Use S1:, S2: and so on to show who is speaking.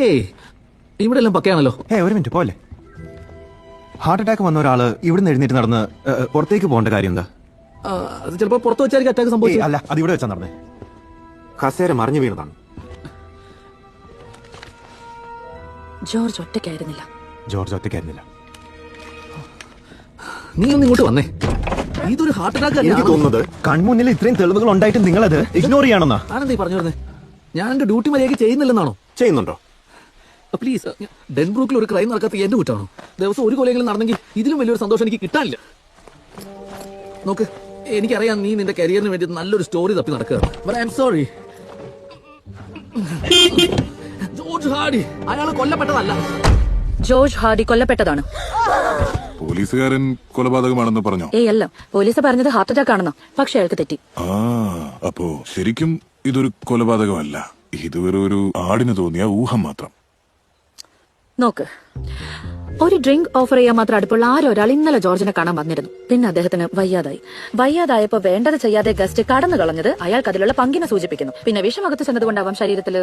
S1: ഏയ് ഇവിടെ എല്ലാം പക്കയാണല്ലോ.
S2: ഒരു മിനിറ്റ് പോലെ. ഹാർട്ട് അറ്റാക്ക് വന്ന ഒരാള് ഇവിടുന്ന് എഴുന്നേറ്റ് നടന്ന് പുറത്തേക്ക് പോകേണ്ട കാര്യം എന്താ?
S1: അത് ചിലപ്പോ പുറത്ത് വെച്ചായിരിക്കും അറ്റാക്ക് സംഭവിച്ചത്.
S2: അല്ല, അത് ഇവിടെ വെച്ചാ നടന്നേ. കസേര മറിഞ്ഞു വീണതാണ്.
S3: ജോർജ് ഒറ്റയ്ക്കായിരുന്നില്ല.
S1: നീ ഒന്ന് ഇങ്ങോട്ട് വന്നേ. ഇതൊരു ഹാർട്ട് അറ്റാക്ക്.
S2: എനിക്ക് തോന്നുന്നത് കൺമുന്നിൽ ഇത്രയും തെളിവുകൾ ഉണ്ടായിട്ട് നിങ്ങളത് ഇഗ്നോർ ചെയ്യണമെന്നാ.
S1: ആണെന്തീ പറഞ്ഞു വരുന്നേ? ഞാൻ എന്റെ ഡ്യൂട്ടി മര്യാദയ്ക്ക് ചെയ്യുന്നില്ലെന്നാണോ?
S2: ചെയ്യുന്നുണ്ടോ?
S1: പ്ലീസ്, ഡെൻബ്രൂക്കിൽ ഒരു ക്രൈം നടക്കാത്ത എന്റെ കുറ്റാണോ? ദിവസം ഒരു കൊലയെങ്കിലും നടന്നെങ്കിൽ ഇതിലും വലിയൊരു സന്തോഷം എനിക്ക് കിട്ടാനില്ല. നോക്ക്, എനിക്കറിയാം നീ നിന്റെ കരിയറിന് വേണ്ടി നല്ലൊരു സ്റ്റോറി തപ്പി നടക്കുകയാണ്. But I'm sorry. George hardy അയാൾ കൊല്ലപ്പെട്ടതല്ല.
S3: George hardy കൊല്ലപ്പെട്ടതാണ്.
S4: പോലീസുകാരൻ കൊലപാതകമാണെന്ന് പറഞ്ഞോ?
S3: അല്ല, പോലീസ് പറഞ്ഞത് ഹാർട്ട് അറ്റാക്ക് ആണെന്നോ. പക്ഷെ അയാൾക്ക് തെറ്റി.
S4: അപ്പോ ശരിക്കും ഇതൊരു കൊലപാതകമല്ല. ഇതുവരെ ഒരു ആടിന് തോന്നിയ ഊഹം മാത്രം.
S3: നോക്ക്, ഒരു ഡ്രിങ്ക് ഓഫർ ചെയ്യാൻ മാത്രം അടുപ്പുള്ള ആരൊരാൾ ഇന്നലെ ജോർജിനെ കാണാൻ വന്നിരുന്നു. പിന്നെ അദ്ദേഹത്തിന് വയ്യാതായപ്പോ വേണ്ടത് ചെയ്യാതെ ഗസ്റ്റ് കടന്നു കളഞ്ഞത് അയാൾക്ക് അതിലുള്ള പങ്കിനെ സൂചിപ്പിക്കുന്നു. പിന്നെ വിഷമകത്ത് ചെന്നതുകൊണ്ടാവാം ശരീരത്തില്